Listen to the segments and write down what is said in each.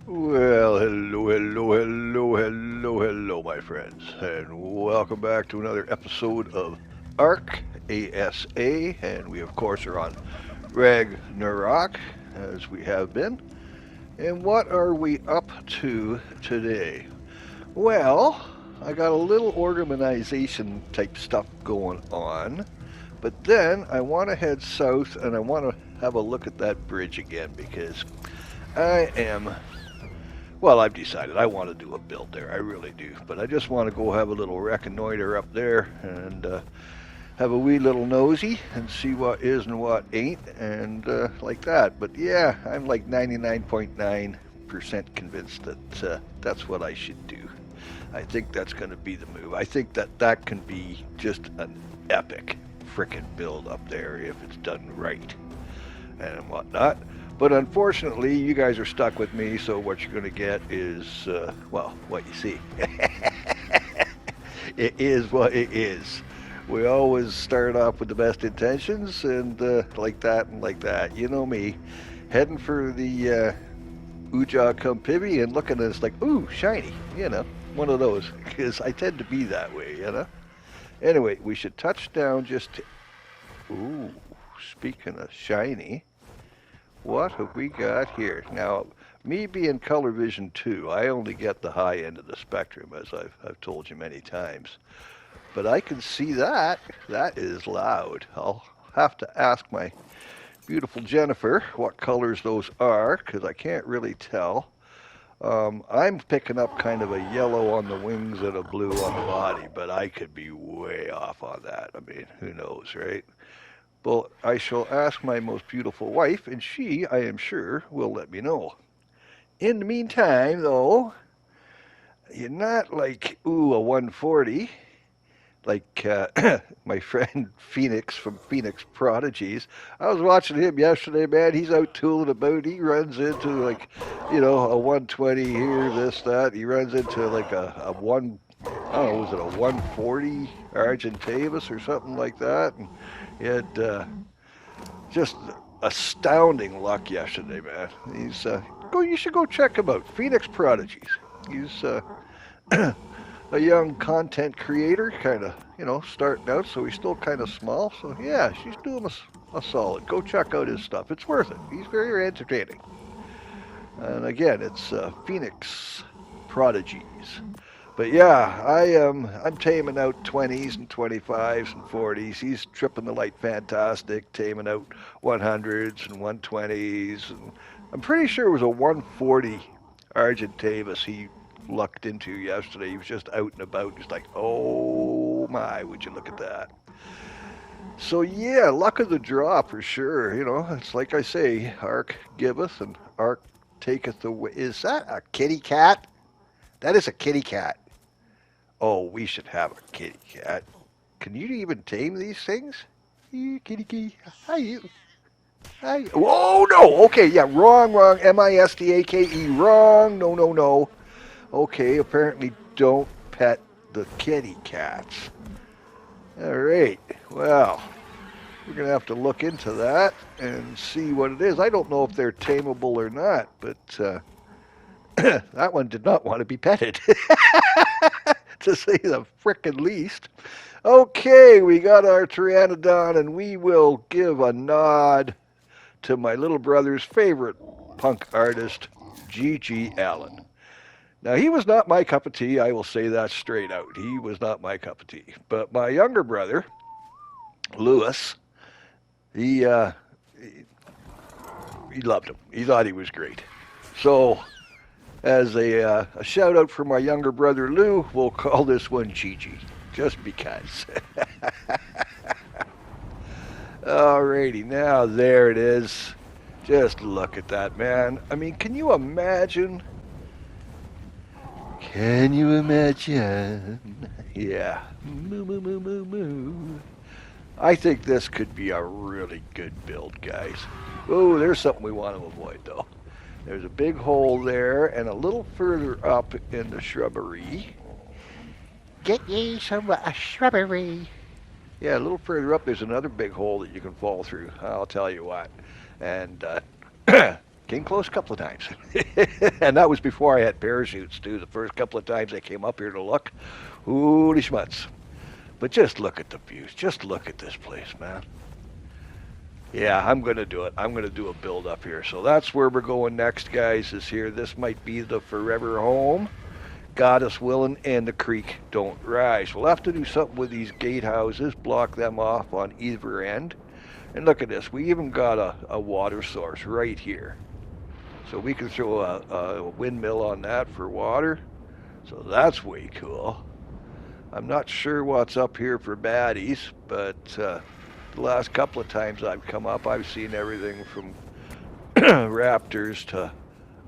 Well, hello, my friends, and welcome back to another episode of ARC ASA, and we, of course, are on Ragnarok, as we have been. And what are we up to today? Well, I got a little organization type stuff going on, but then I want to head south and I want to have a look at that bridge again because I am well, I've decided I want to do a build there. I really do. But I just want to go have a little reconnoiter up there and have a wee little nosy and see what is and what ain't and like that. But yeah, I'm like 99.9% convinced that that's what I should do. I think that's going to be the move. I think that that can be just an epic frickin' build up there if it's done right and whatnot. But unfortunately, you guys are stuck with me, so what you're going to get is, well, what you see. It is what it is. We always start off with the best intentions, and like that and like that. You know me, heading for the Uja Kumpibi and looking at it like, ooh, shiny, one of those, because I tend to be that way. Anyway, we should touch down just to, ooh, speaking of shiny. What have we got here? Now, me being color vision 2, I only get the high end of the spectrum, as I've told you many times. But I can see that. That is loud. I'll have to ask my beautiful Jennifer what colors those are, because I can't really tell. I'm picking up kind of a yellow on the wings and a blue on the body, but I could be way off on that. I mean, who knows, right? Well, I shall ask my most beautiful wife, and she, I am sure, will let me know. In the meantime, though, you're not like, ooh, a 140, like my friend Phoenix from Phoenix Prodigies. I was watching him yesterday, man. He's out tooling about. He runs into, like, a 120 here, this, that. He runs into, like, a one, I don't know, was it a 140 Argentavis or something like that? And he had just astounding luck yesterday, man. He's go. You should go check him out. Phoenix Prodigies. He's a young content creator, kind of starting out, so he's still kind of small. So yeah, she's doing a solid. Go check out his stuff. It's worth it. He's very entertaining. And again, it's Phoenix Prodigies. But yeah, I'm taming out 20s and 25s and 40s. He's tripping the light fantastic, taming out 100s and 120s. And I'm pretty sure it was a 140 Argentavis he lucked into yesterday. He was just out and about. He's like, oh my, would you look at that? So yeah, luck of the draw for sure. It's like I say, Arc giveth and Arc taketh away. Is that a kitty cat? That is a kitty cat. Oh, we should have a kitty cat. Can you even tame these things? You kitty kitty. Hi you. Hi. Oh no. Okay, yeah, wrong. Mistake. Wrong. No. Okay, apparently don't pet the kitty cats. All right. Well, we're gonna have to look into that and see what it is. I don't know if they're tameable or not, but that one did not want to be petted. To say the frickin' least. Okay, we got our Pteranodon, and we will give a nod to my little brother's favorite punk artist, G.G. Allen. Now, he was not my cup of tea. I will say that straight out. He was not my cup of tea. But my younger brother, Lewis, he loved him. He thought he was great. So as a shout out for my younger brother Lou, we'll call this one Gigi, just because. Alrighty, now there it is. Just look at that, man. I mean, can you imagine? Can you imagine? Yeah. Moo, moo, moo, moo, moo. I think this could be a really good build, guys. Oh, there's something we want to avoid, though. There's a big hole there, and a little further up in the shrubbery. Get ye some shrubbery. Yeah, a little further up, there's another big hole that you can fall through. I'll tell you what. And Came close a couple of times. And that was before I had parachutes, too. The first couple of times I came up here to look, holy schmutz. But just look at the views. Just look at this place, man. Yeah, I'm going to do it. I'm going to do a build up here. So that's where we're going next, guys, is here. This might be the forever home. God is willing, and the creek don't rise. We'll have to do something with these gatehouses, block them off on either end. And look at this. We even got a water source right here. So we can throw a windmill on that for water. So that's way cool. I'm not sure what's up here for baddies, but the last couple of times I've come up, I've seen everything from raptors to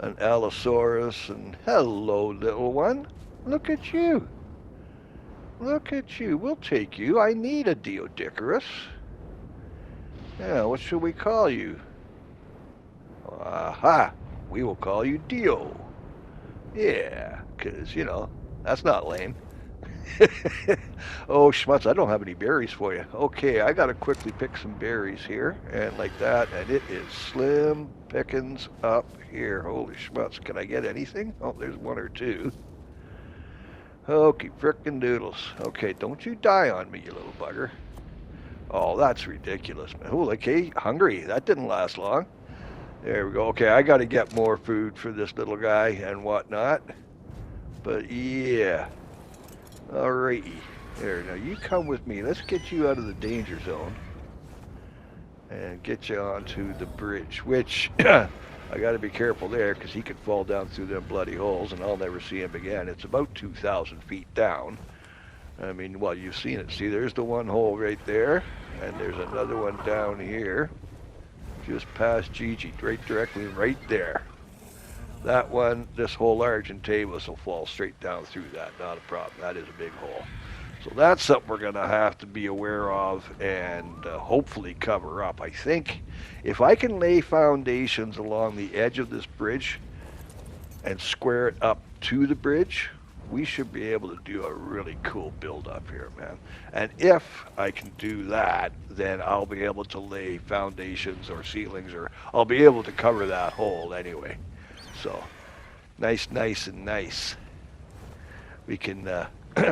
an Allosaurus, and hello, little one. Look at you. Look at you. We'll take you. I need a Diodicarus. Yeah, what should we call you? Aha! We will call you Dio. Yeah, 'cause, you know, that's not lame. Oh, schmutz, I don't have any berries for you. Okay, I gotta quickly pick some berries here, and like that, and it is slim pickings up here. Holy schmutz, can I get anything? Oh, there's one or two. Okay, frickin' doodles. Okay, don't you die on me, you little bugger. Oh, that's ridiculous, man. Oh, okay, hungry. That didn't last long. There we go. Okay, I gotta get more food for this little guy and whatnot. But yeah. Alrighty. There, now you come with me. Let's get you out of the danger zone. And get you onto the bridge, which I gotta be careful there because he could fall down through them bloody holes and I'll never see him again. It's about 2,000 feet down. I mean, well, you've seen it. See, there's the one hole right there. And there's another one down here. Just past Gigi, directly right there. That one, this whole Argentavis will fall straight down through that. Not a problem. That is a big hole. So that's something we're going to have to be aware of and hopefully cover up. I think if I can lay foundations along the edge of this bridge and square it up to the bridge, we should be able to do a really cool build up here, man. And if I can do that, then I'll be able to lay foundations or ceilings, or I'll be able to cover that hole anyway. So nice and nice. We can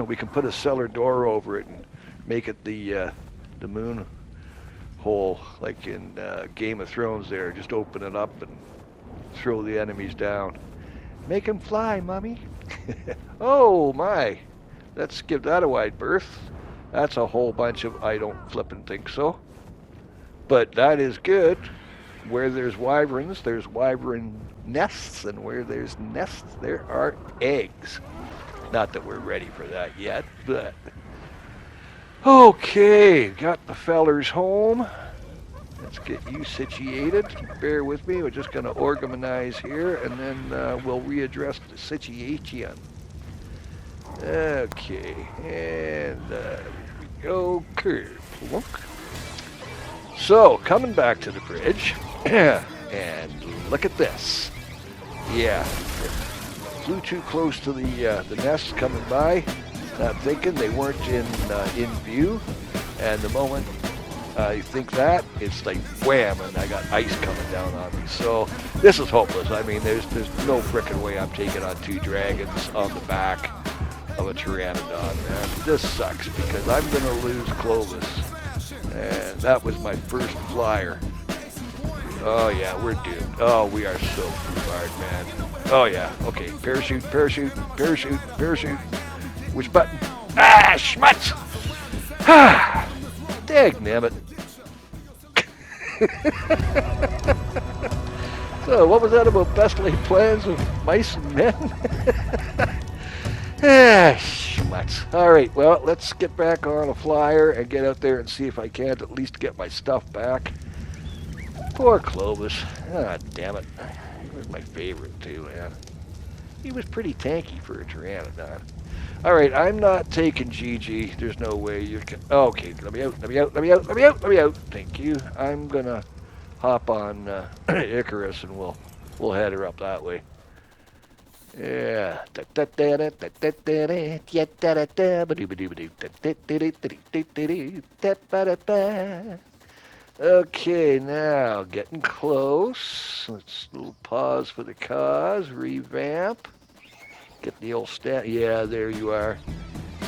we can put a cellar door over it and make it the moon hole like in Game of Thrones there. Just open it up and throw the enemies down. Make them fly, Mummy. Oh my. Let's give that a wide berth. That's a whole bunch of, I don't flippin' think so. But that is good. Where there's wyverns, there's wyvern nests, and where there's nests, there are eggs. Not that we're ready for that yet, but... Okay, got the fellers home. Let's get you situated. Bear with me, we're just going to organize here, and then we'll readdress the situation. Okay, and here we go, curve. Look. So, coming back to the bridge, and look at this. Yeah, flew too close to the nests coming by, not thinking they weren't in view, and the moment I think that, it's like wham, and I got ice coming down on me. So this is hopeless. I mean, there's no frickin' way I'm taking on two dragons on the back of a pteranodon, man. This sucks because I'm gonna lose Clovis, and that was my first flyer. Oh yeah, we're doomed. Oh, we are so hard, man. Oh yeah. Okay, parachute. Which button? Ah, schmutz! Ah, dagnabbit. So, what was that about best laid plans of mice and men? Ah, schmutz. Alright, well, let's get back on a flyer and get out there and see if I can't at least get my stuff back. Poor Clovis. Ah, damn it. He was my favorite, too, man. He was pretty tanky for a pteranodon. Alright, I'm not taking Gigi. There's no way you can... Okay, let me out. Thank you. I'm gonna hop on Icarus and we'll head her up that way. Yeah. Okay, now getting close. Let's little pause for the cause. Revamp. Get the old stat. Yeah, there you are.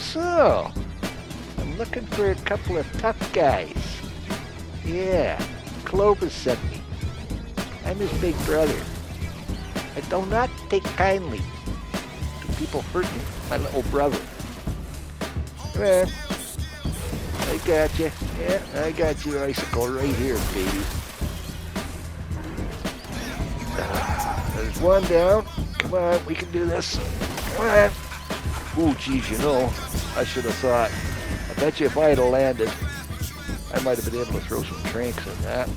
So, I'm looking for a couple of tough guys. Yeah, Clovis sent me. I'm his big brother. I do not take kindly to people hurting my little brother. Come on. I got you. Yeah, I got your icicle right here, baby. There's one down. Come on, we can do this. Come on. Ooh, geez, you know, I should have thought. I bet you if I had landed, I might have been able to throw some tranks in that.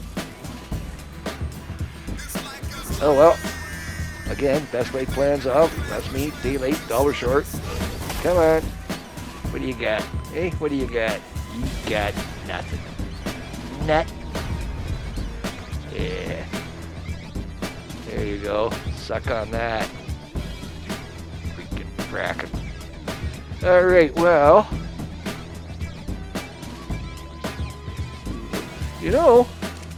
Oh well. Again, best laid plans of. That's me. Day late, dollar short. Come on. What do you got? Hey, what do you got? You got nothing. Nut. Yeah. There you go. Suck on that. Freaking fracking. All right, well. You know,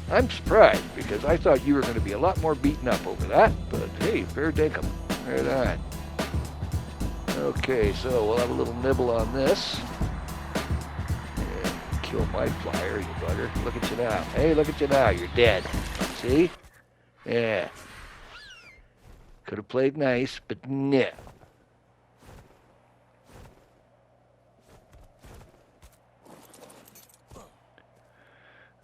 I'm surprised because I thought you were going to be a lot more beaten up over that. But hey, fair dinkum. Right on. Okay, so we'll have a little nibble on this. And kill my flyer, you bugger. Look at you now. Hey, look at you now. You're dead. See? Yeah. Could have played nice, but nah.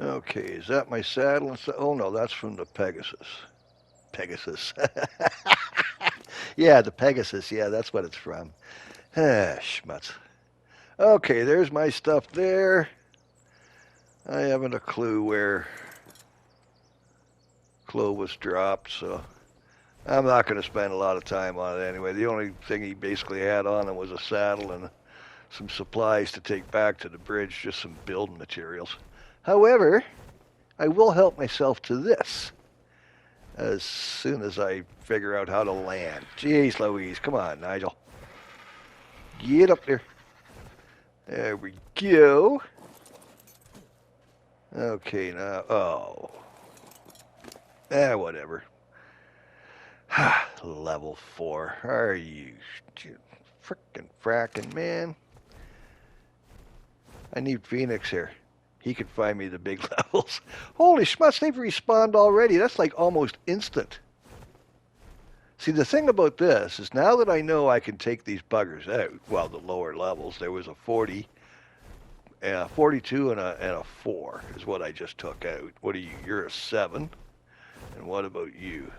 Okay, is that my saddle? Oh no, that's from the Pegasus. Pegasus. Yeah, the Pegasus. Yeah, that's what it's from. Ah, schmutz. Okay, there's my stuff there. I haven't a clue where Clovis dropped, so I'm not going to spend a lot of time on it anyway. The only thing he basically had on him was a saddle and some supplies to take back to the bridge, just some building materials. However, I will help myself to this as soon as I figure out how to land. Jeez Louise, come on, Nigel. Get up there. There we go. Okay, now, oh. Whatever. Level 4. Are you frickin' frackin', man? I need Phoenix here. He could find me the big levels. Holy schmutz, they've respawned already. That's like almost instant. See, the thing about this is now that I know I can take these buggers out, well, the lower levels, there was a 40, 42 and a 4 is what I just took out. What are you? You're a 7. And what about you?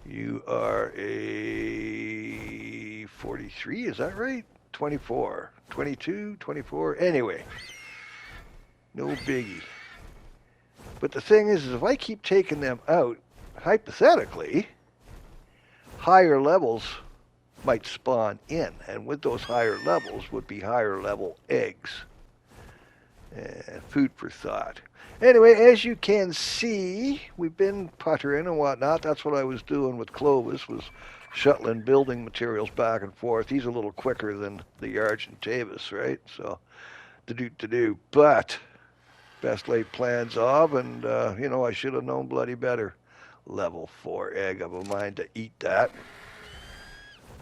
You are a 43, is that right? 24, 22, 24. Anyway, no biggie. But the thing is if I keep taking them out, hypothetically, higher levels might spawn in. And with those higher levels would be higher level eggs. Food for thought. Anyway, as you can see, we've been puttering and whatnot. That's what I was doing with Clovis, was shuttling building materials back and forth. He's a little quicker than the Argentavis, right? So, to do. But, best laid plans of, and, I should have known bloody better. Level 4 egg. I've a mind to eat that.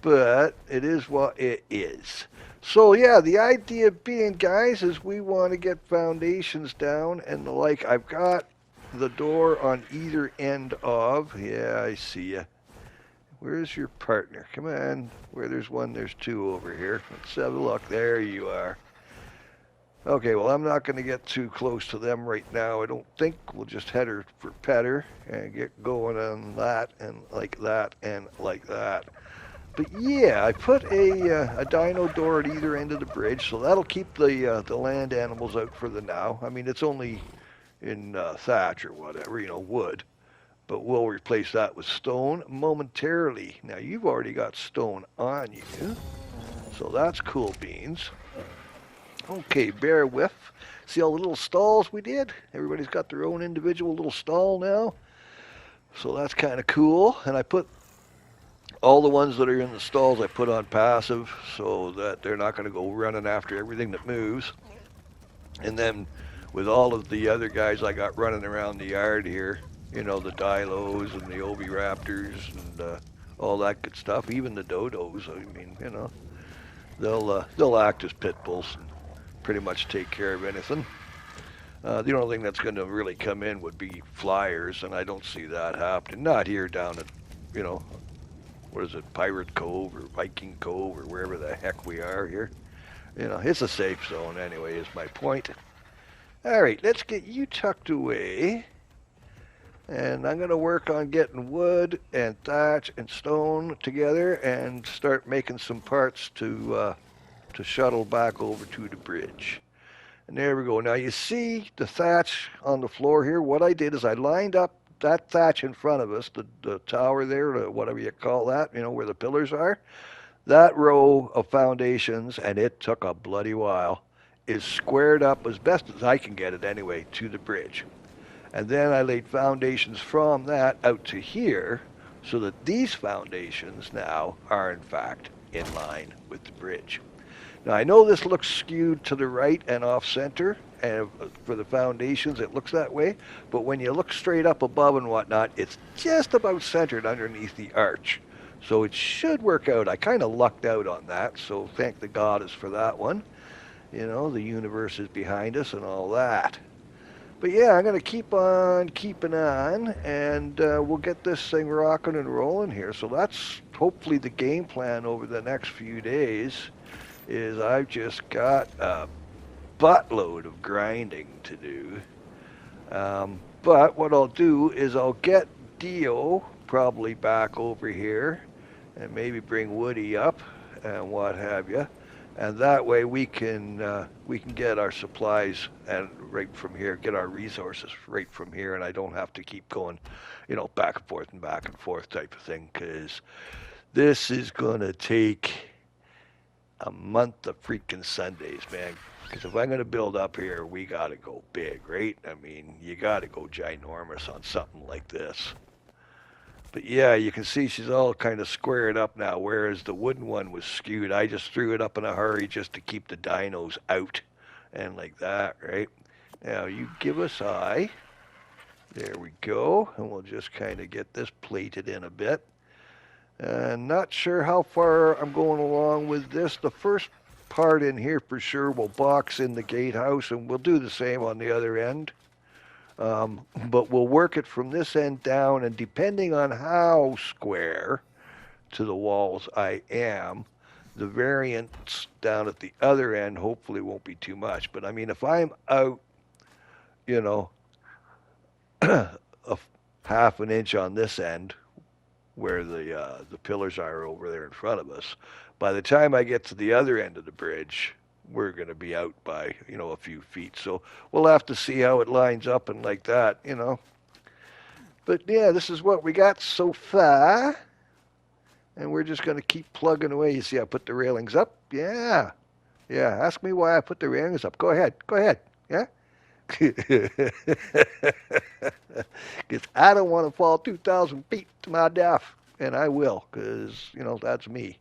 But, it is what it is. So yeah, the idea being, guys, is we want to get foundations down and the like. I've got the door on either end of. Yeah, I see ya. Where's your partner? Come on. Where there's one, there's two over here. Let's have a look. There you are. Okay, well, I'm not going to get too close to them right now. I don't think. We'll just head her for Petter and get going on that and like that and like that. But yeah, I put a dino door at either end of the bridge, so that'll keep the land animals out for the now. I mean, it's only in thatch or whatever, wood. But we'll replace that with stone momentarily. Now, you've already got stone on you, so that's cool beans. Okay, bear with. See all the little stalls we did? Everybody's got their own individual little stall now. So that's kind of cool. And I put all the ones that are in the stalls I put on passive so that they're not going to go running after everything that moves. And then with all of the other guys I got running around the yard here, you know, the Dilos and the Oviraptors and all that good stuff, even the Dodos. I mean, you know, they'll act as pit bulls and pretty much take care of anything. The only thing that's going to really come in would be flyers, and I don't see that happening. Not here down at, you know, what is it, Pirate Cove or Viking Cove or wherever the heck we are here. You know, it's a safe zone anyway, is my point. All right, let's get you tucked away. And I'm going to work on getting wood and thatch and stone together and start making some parts to shuttle back over to the bridge. And there we go. Now you see the thatch on the floor here. What I did is I lined up that thatch in front of us, the tower there, whatever you call that, you know, where the pillars are. That row of foundations, and it took a bloody while, is squared up as best as I can get it anyway to the bridge. And then I laid foundations from that out to here so that these foundations now are in fact in line with the bridge. Now I know this looks skewed to the right and off center, and for the foundations it looks that way, but when you look straight up above and whatnot, it's just about centered underneath the arch. So it should work out. I kind of lucked out on that, so thank the goddess for that one. You know, the universe is behind us and all that. But yeah, I'm going to keep on keeping on, and we'll get this thing rocking and rolling here. So that's hopefully the game plan over the next few days, is I've just got a buttload of grinding to do. But what I'll do is I'll get Dio probably back over here and maybe bring Woody up and what have you. And that way we can get our supplies and right from here, get our resources right from here, and I don't have to keep going, you know, back and forth type of thing, because this is gonna take a month of freaking Sundays, man. Because if I'm gonna build up here, we gotta go big, right? I mean, you gotta go ginormous on something like this. But yeah, you can see she's all kind of squared up now, whereas the wooden one was skewed. I just threw it up in a hurry just to keep the dinos out and like that, right? Now you give us eye. There we go. And we'll just kind of get this plated in a bit. Not sure how far I'm going along with this. The first part in here for sure will box in the gatehouse, and we'll do the same on the other end. But we'll work it from this end down, and depending on how square to the walls I am, the variance down at the other end hopefully won't be too much. But I mean, if I'm out, you know, a half an inch on this end, where the pillars are over there in front of us, by the time I get to the other end of the bridge, we're going to be out by, you know, a few feet. So we'll have to see how it lines up and like that, you know. But yeah, this is what we got so far. And we're just going to keep plugging away. You see I put the railings up? Yeah. Yeah, ask me why I put the railings up. Go ahead. Go ahead. Yeah? Because I don't want to fall 2,000 feet to my death. And I will, because, you know, that's me.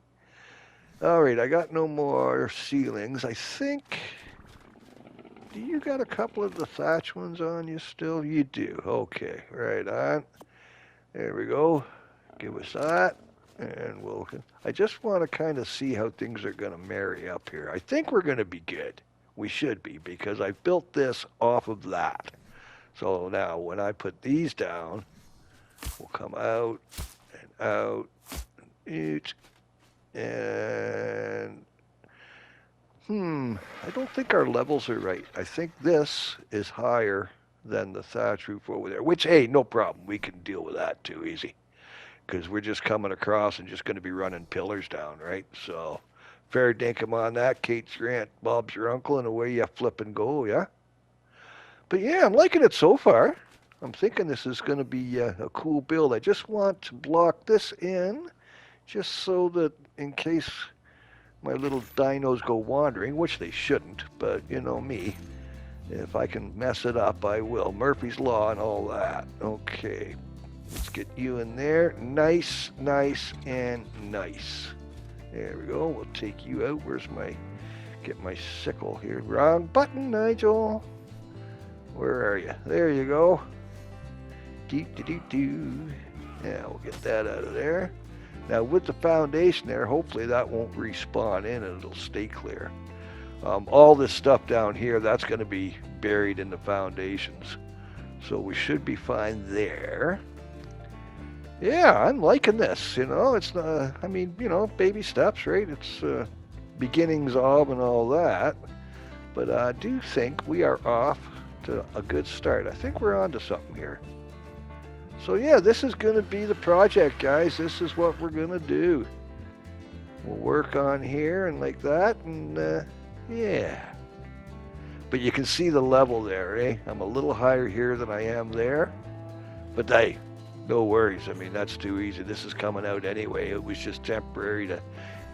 All right, I got no more ceilings. I think, do you got a couple of the thatch ones on you still? You do. Okay, right on. There we go. Give us that. And I just want to kind of see how things are going to marry up here. I think we're going to be good. We should be, because I built this off of that. So now when I put these down, we'll come out and out and out. And I don't think our levels are right. I think this is higher than the thatch roof over there, which, hey, no problem. We can deal with that too easy, because we're just coming across and just going to be running pillars down, right? So fair dinkum on that. Kate's your aunt, Bob's your uncle, and away you flip and go, yeah? But yeah, I'm liking it so far. I'm thinking this is going to be a cool build. I just want to block this in, just so that in case my little dinos go wandering, which they shouldn't, but you know me, if I can mess it up, I will. Murphy's Law and all that. Okay, let's get you in there. Nice, nice, and nice. There we go. We'll take you out. Where's get my sickle here? Wrong button, Nigel. Where are you? There you go. Do. Yeah, we'll get that out of there. Now with the foundation there, hopefully that won't respawn in and it'll stay clear. All this stuff down here, that's going to be buried in the foundations. So we should be fine there. Yeah, I'm liking this. It's not, I mean, baby steps, right? It's beginnings of and all that. But I do think we are off to a good start. I think we're on to something here. So yeah, this is going to be the project, guys. This is what we're going to do. We'll work on here and like that, and yeah. But you can see the level there, eh? I'm a little higher here than I am there. But hey, no worries. I mean, that's too easy. This is coming out anyway. It was just temporary to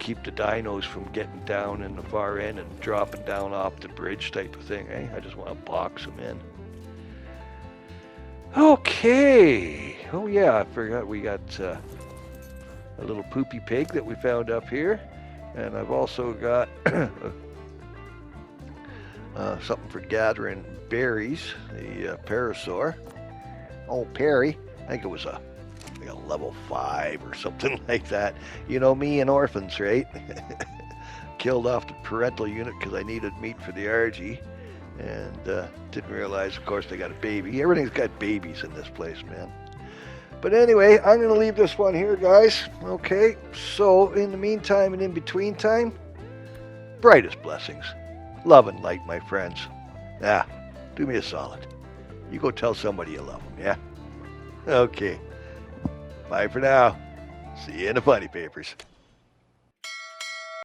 keep the dinos from getting down in the far end and dropping down off the bridge type of thing, eh? I just want to box them in. Okay. Oh yeah, I forgot we got a little poopy pig that we found up here. And I've also got something for gathering berries, the parasaur. Oh, Perry. I think it was a level 5 or something like that. You know me and orphans, right? Killed off the parental unit because I needed meat for the RG. And didn't realize, of course, they got a baby. Everything's got babies in this place, man. But anyway, I'm going to leave this one here, guys. Okay, so in the meantime and in between time, brightest blessings. Love and light, my friends. Ah, do me a solid. You go tell somebody you love them, yeah? Okay. Bye for now. See you in the funny papers.